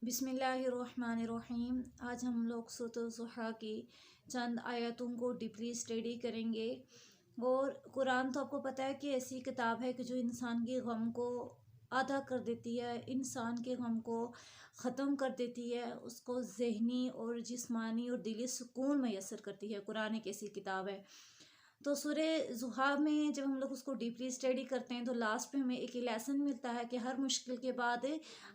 बिस्मिल्लाहिर्रहमानिर्रहीम। आज हम लोग सूरह ज़ुहा की चंद आयतों को डीपली स्टडी करेंगे। और कुरान तो आपको पता है कि ऐसी किताब है कि जो इंसान के गम को आधा कर देती है, इंसान के गम को ख़त्म कर देती है, उसको ज़हनी और जिस्मानी और दिली सुकून मैसर करती है। कुरान एक ऐसी किताब है। तो सूरह ज़ुहा में जब हम लोग उसको डीपली स्टडी करते हैं तो लास्ट में हमें एक लेसन मिलता है कि हर मुश्किल के बाद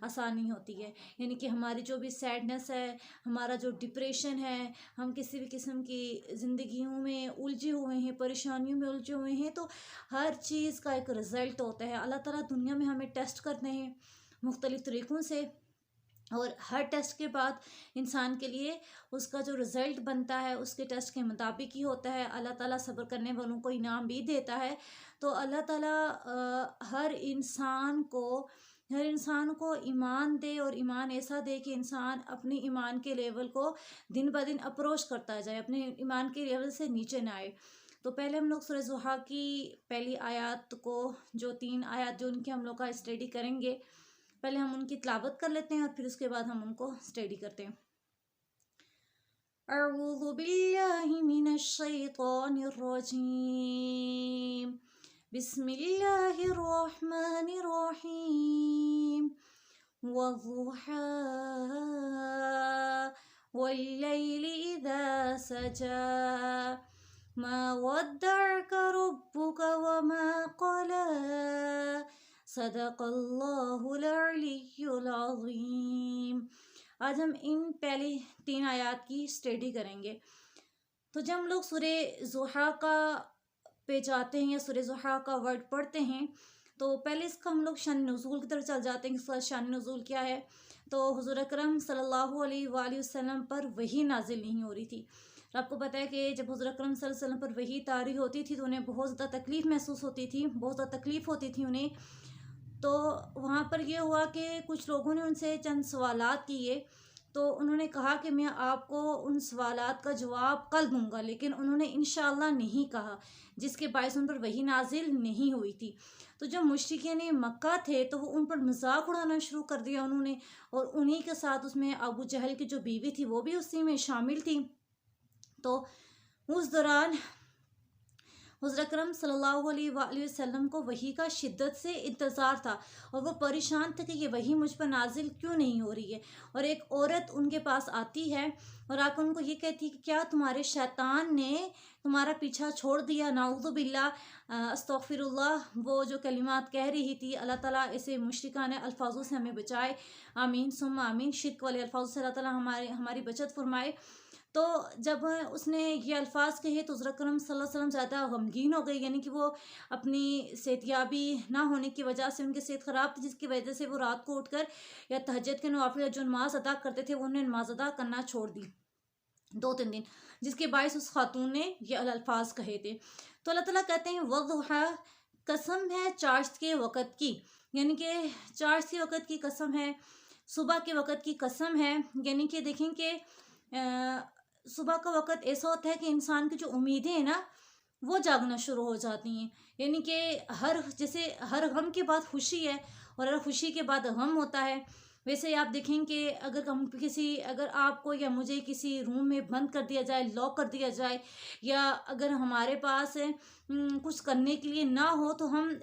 आसानी होती है। यानी कि हमारी जो भी सैडनेस है, हमारा जो डिप्रेशन है, हम किसी भी किस्म की ज़िंदगियों में उलझे हुए हैं, परेशानियों में उलझे हुए हैं, तो हर चीज़ का एक रिज़ल्ट होता है। अल्लाह ताला दुनिया में हमें टेस्ट करते हैं मुख्तलिफ़ तरीक़ों से, और हर टेस्ट के बाद इंसान के लिए उसका जो रिज़ल्ट बनता है उसके टेस्ट के मुताबिक ही होता है। अल्लाह ताला सब्र करने वालों को इनाम भी देता है। तो अल्लाह ताला हर इंसान को ईमान दे, और ईमान ऐसा दे कि इंसान अपने ईमान के लेवल को दिन ब दिन अप्रोच करता जाए, अपने ईमान के लेवल से नीचे ना आए। तो पहले हम लोग सूरह ज़ुहा की पहली आयत को, जो 3 आयत जो उनकी हम लोग का स्टडी करेंगे, पहले हम उनकी तिलावत कर लेते हैं और फिर उसके बाद हम उनको स्टडी करते हैं। अऊज़ु बिल्लाहि मिनश शैतानिर रजीम। बिस्मिल्लाहिर रहमानिर रहीम। वज़ुहा वल्लैलि इज़ा सजा मा वद्दअक रब्बुक वमा क़ला सदक़ल्लाहुल अलिय्युल अज़ीम। आज हम इन पहली 3 आयत की स्टडी करेंगे। तो जब हम लोग सूरह ज़ुहा का पे जाते हैं या सूरह ज़ुहा का वर्ड पढ़ते हैं, तो पहले इसका हम लोग शान नुज़ूल की तरफ चल जाते हैं कि इसका शान नुज़ूल क्या है। तो हुज़ूर अकरम सल्लल्लाहु अलैहि वसल्लम पर वही नाजिल नहीं हो रही थी। और आपको पता है कि जब हुज़ूर अकरम सल्लल्लाहु अलैहि वसल्लम पर वही तारी होती थी तो उन्हें बहुत ज़्यादा तकलीफ़ महसूस होती थी, बहुत ज़्यादा तकलीफ़ होती थी उन्हें। तो वहाँ पर ये हुआ कि कुछ लोगों ने उनसे चंद सवालात किए, तो उन्होंने कहा कि मैं आपको उन सवालात का जवाब कल दूंगा, लेकिन उन्होंने इंशाअल्लाह नहीं कहा, जिसके बायस उन पर वही नाजिल नहीं हुई थी। तो जो मुशरिकीन मक्का थे तो वो उन पर मजाक उड़ाना शुरू कर दिया उन्होंने, और उन्हीं के साथ उसमें अबू जहल की जो बीवी थी वो भी उसी में शामिल थी। तो उस दौरान हुज़ूर अकरम सल्लल्लाहु अलैहि वसल्लम को वही का शिद्दत से इंतज़ार था, और वो परेशान थे कि ये वही मुझ पर नाजिल क्यों नहीं हो रही है। और एक औरत उनके पास आती है और आकर उनको ये कहती है कि क्या तुम्हारे शैतान ने तुम्हारा पीछा छोड़ दिया? नाउज़ु बिल्लाह, अस्तग़फिरुल्लाह। वो जो कलिमात कह रही थी, अल्लाह ताला ऐसे मुशरिकाना अल्फाज़ों से हमें बचाए। आमीन सुम्मा आमीन। शिर्क वाले अल्फाज़ों से अल्लाह ताला हमारी बचत फरमाए। तो जब उसने ये अल्फाज कहे तो हुज़ूर अकरम सल्लल्लाहु अलैहि वसल्लम ज़्यादा गमगीन हो गई, यानी कि वो अपनी सेहतयाबी ना होने की वजह से, उनकी सेहत ख़राब थी, जिसकी वजह से वो रात को उठकर या तहज्जुद के नवाफिल जो नमाज अदा करते थे वो उन्हें नमाज अदा करना छोड़ दी 2-3 दिन, जिसके बायस उस खातून ने ये अल्फाज कहे थे। तो अल्लाह ताला कहते हैं वज़ुहा, कसम है चाश्त के वक़्त की, यानी कि चाश्त के वक़्त की कसम है, सुबह के वक़्त की कसम है। यानी कि देखें कि सुबह का वक़्त ऐसा होता है कि इंसान की जो उम्मीदें हैं ना, वो जागना शुरू हो जाती हैं। यानी कि जैसे हर गम के बाद खुशी है, और हर खुशी के बाद गम होता है। वैसे आप देखें कि अगर आपको या मुझे किसी रूम में बंद कर दिया जाए, लॉक कर दिया जाए, या अगर हमारे पास कुछ करने के लिए ना हो, तो हम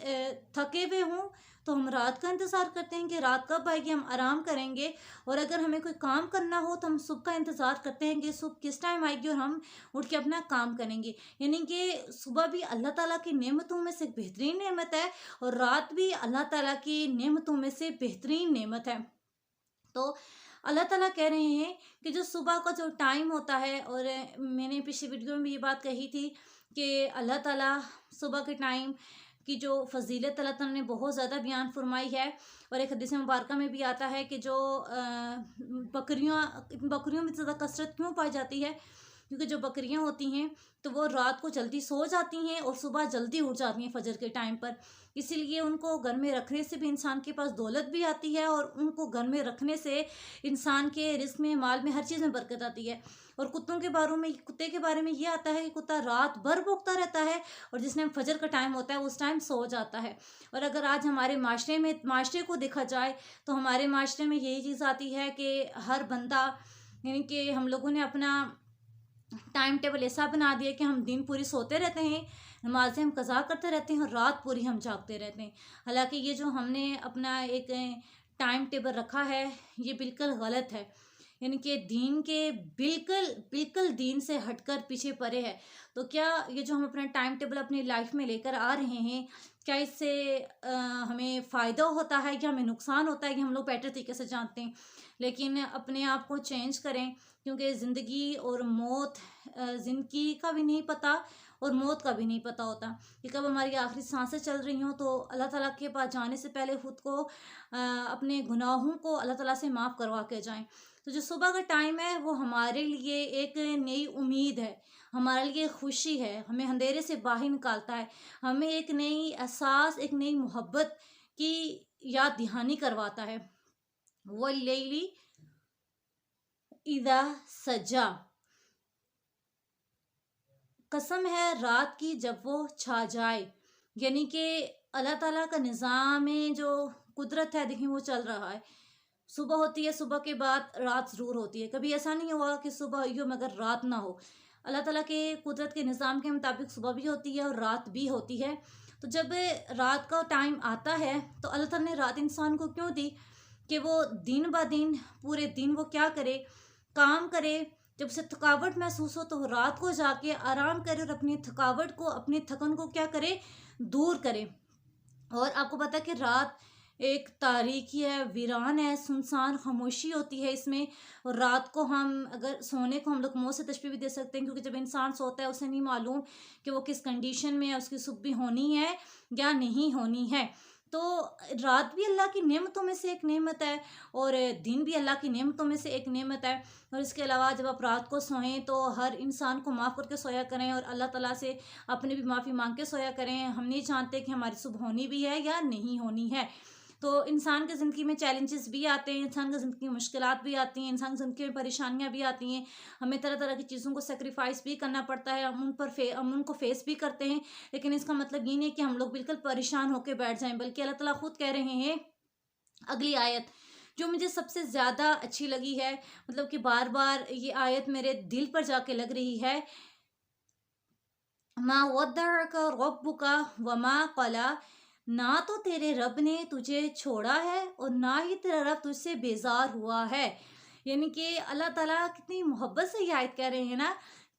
थके हुए हों, तो हम रात का इंतज़ार करते हैं कि रात कब आएगी, हम आराम करेंगे। और अगर हमें कोई काम करना हो तो हम सुबह का इंतज़ार करते हैं कि सुबह किस टाइम आएगी और हम उठ के अपना काम करेंगे। यानी कि सुबह भी अल्लाह ताला की नेमतों में से बेहतरीन नेमत है, और रात भी अल्लाह ताला की नेमतों में से बेहतरीन नेमत है। तो अल्लाह ताला कह रहे हैं कि जो सुबह का जो टाइम होता है, और मैंने पिछली वीडियो में भी ये बात कही थी कि अल्लाह ताला सुबह के टाइम की जो फ़जीलत अल्लाह ताला ने बहुत ज़्यादा बयान फरमाई है। और एक हदीस मुबारका में भी आता है कि जो बकरियों में ज़्यादा कसरत क्यों पाई जाती है, क्योंकि जो बकरियां होती हैं तो वो रात को जल्दी सो जाती हैं और सुबह जल्दी उठ जाती हैं फजर के टाइम पर। इसीलिए उनको घर में रखने से भी इंसान के पास दौलत भी आती है, और उनको घर में रखने से इंसान के रिस्क में, माल में, हर चीज़ में बरकत आती है। और कुत्ते के बारे में ये आता है कि कुत्ता रात भर भौंकता रहता है, और जिस टाइम फजर का टाइम होता है उस टाइम सो जाता है। और अगर आज हमारे माशरे को देखा जाए तो हमारे माशरे में यही चीज़ आती है कि हर बंदा, यानी कि हम लोगों ने अपना टाइम टेबल ऐसा बना दिया कि हम दिन पूरी सोते रहते हैं, नमाजें हम कज़ा करते रहते हैं, और रात पूरी हम जागते रहते हैं। हालांकि ये जो हमने अपना एक टाइम टेबल रखा है ये बिल्कुल गलत है, यानी कि दीन के बिल्कुल बिल्कुल दीन से हटकर पीछे पड़े है। तो क्या ये जो हम अपना टाइम टेबल अपनी लाइफ में लेकर आ रहे हैं, क्या इससे हमें फ़ायदा होता है या हमें नुकसान होता है, कि हम लोग बेटर तरीके से जानते हैं। लेकिन अपने आप को चेंज करें, क्योंकि ज़िंदगी और मौत, ज़िंदगी का भी नहीं पता और मौत का भी नहीं पता होता कि कब हमारी आखिरी सांसें चल रही हों। तो अल्लाह ताला के पास जाने से पहले खुद को अपने गुनाहों को अल्लाह ताला से माफ़ करवा के जाएं। तो जो सुबह का टाइम है वो हमारे लिए एक नई उम्मीद है, हमारे लिए खुशी है, हमें अंधेरे से बाहर निकालता है, हमें एक नई एहसास, एक नई मोहब्बत की याद दहानी करवाता है। वल्लैली इज़ा सजा, कसम है रात की जब वो छा जाए। यानी कि अल्लाह ताला का निज़ाम में जो कुदरत है, देखिए वो चल रहा है। सुबह होती है, सुबह के बाद रात ज़रूर होती है। कभी ऐसा नहीं हुआ कि सुबह हुई हो मगर रात ना हो। अल्लाह ताला के कुदरत के निज़ाम के मुताबिक सुबह भी होती है और रात भी होती है। तो जब रात का टाइम आता है तो अल्लाह ताला ने रात इंसान को क्यों दी, कि वो दिन ब दिन, पूरे दिन वो क्या करे, काम करे। जब उसे थकावट महसूस हो तो वो रात को जाके आराम करे और अपनी थकावट को, अपनी थकन को क्या करे, दूर करे। और आपको पता है कि रात एक तारीकी है, वीरान है, सुनसान खामोशी होती है इसमें। और रात को हम अगर सोने को हम लोग मौत से तशबीह भी दे सकते हैं, क्योंकि जब इंसान सोता है उसे नहीं मालूम कि वो किस कंडीशन में है, उसकी सुबह भी होनी है या नहीं होनी है। तो रात भी अल्लाह की नेमतों में से एक नेमत है, और दिन भी अल्लाह की नेमतों में से एक नेमत है। और इसके अलावा जब आप रात को सोएं तो हर इंसान को माफ़ करके सोया करें, और अल्लाह ताला से अपनी भी माफ़ी मांग के सोया करें। हम नहीं जानते कि हमारी सुबह होनी भी है या नहीं होनी है। तो इंसान की ज़िंदगी में चैलेंजेस भी आते हैं, इंसान की ज़िंदगी में मुश्किलात भी आती हैं, इंसान की ज़िंदगी में परेशानियाँ भी आती हैं। हमें तरह तरह की चीज़ों को सेक्रीफाइस भी करना पड़ता है, हम उनको फेस भी करते हैं। लेकिन इसका मतलब ये नहीं है कि हम लोग बिल्कुल परेशान होकर बैठ जाएं, बल्कि अल्लाह ताला खुद कह रहे हैं, अगली आयत जो मुझे सबसे ज़्यादा अच्छी लगी है, मतलब कि बार बार ये आयत मेरे दिल पर जाके लग रही है, मा वद्दअका रब्बुका वमा क़ला, ना तो तेरे रब ने तुझे छोड़ा है और ना ही तेरा रब तुझसे बेजार हुआ है। यानी कि अल्लाह ताला कितनी मोहब्बत से ये आयत कह रहे हैं ना,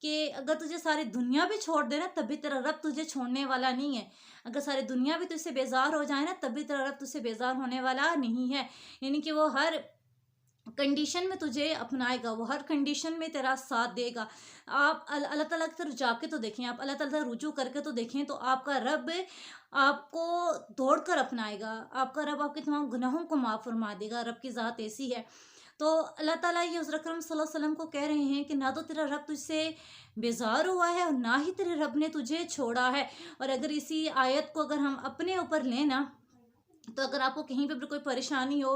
कि अगर तुझे सारी दुनिया भी छोड़ देना तब भी तेरा रब तुझे छोड़ने वाला नहीं है। अगर सारी दुनिया भी तुझसे बेजार हो जाए ना तब भी तेरा रब तुझसे बेजार होने वाला नहीं है। यानी कि वो हर कंडीशन में तुझे अपनाएगा, वो हर कंडीशन में तेरा साथ देगा। आप अल्लाह ताला की तरफ जाके तो देखें, आप अल्लाह ताला रुजू करके तो देखें, तो आपका रब आपको दौड़ कर अपनाएगा, आपका रब आपके तमाम गुनाहों को माफ़ फरमा देगा। रब की ज़ात ऐसी है। तो अल्लाह ताला ये हुज़ूर अकरम सल्लल्लाहु अलैहि वसल्लम को कह रहे हैं कि ना तो तेरा रब तुझसे बेजार हुआ है और ना ही तेरे रब ने तुझे छोड़ा है। और अगर इसी आयत को अगर हम अपने ऊपर लें ना, तो अगर आपको कहीं पे भी कोई परेशानी हो,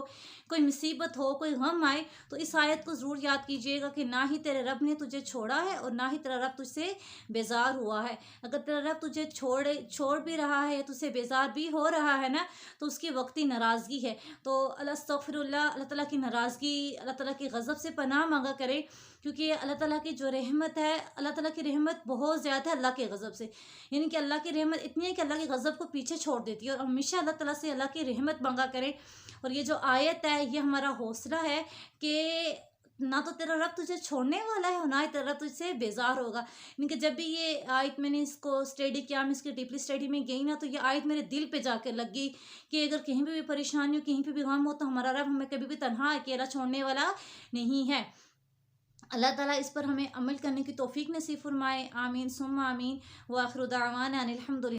कोई मुसीबत हो, कोई गम आए, तो इस आयत को ज़रूर याद कीजिएगा कि ना ही तेरे रब ने तुझे छोड़ा है और ना ही तेरा रब तुझसे बेजार हुआ है। अगर तेरा रब तुझे छोड़ भी रहा है, तुझसे बेजार भी हो रहा है ना, तो उसकी वक्ती नाराज़गी है। तो अस्तग़फिरुल्लाह, अल्लाह ताला की नाराज़गी, अल्लाह ताला की गज़ब से पनाह मांगा करें, क्योंकि अल्लाह ताला की जो रहमत है, अल्लाह ताला की रहमत बहुत ज़्यादा है अल्लाह के गज़ब से। यानी कि अल्लाह की रहमत इतनी है कि अल्लाह के गज़ब को पीछे छोड़ देती है। और हमेशा अल्लाह ताला से अल्लाह की रहमत मांगा करें। और ये जो आयत है ये हमारा हौसला है कि ना तो तेरा रब तुझे छोड़ने वाला है और ना ही तेरा रब तुझसे बेजार होगा। यानी कि जब भी ये आयत मैंने इसको स्टडी किया, मैं इसकी डीपली स्टडी में गई ना, तो ये आयत मेरे दिल पे जाके लग गई कि अगर कहीं पे भी परेशानी हो, कहीं पे भी गम हो, तो हमारा रब हमें कभी भी तन्हा अकेला छोड़ने वाला नहीं है। अल्लाह ताला इस पर हमें अमल करने की तौफीक नसीब फरमाए। आमीन सुम्मा आमीन। व आखिरु दावाना अनिल हम्दुलिल्लाह।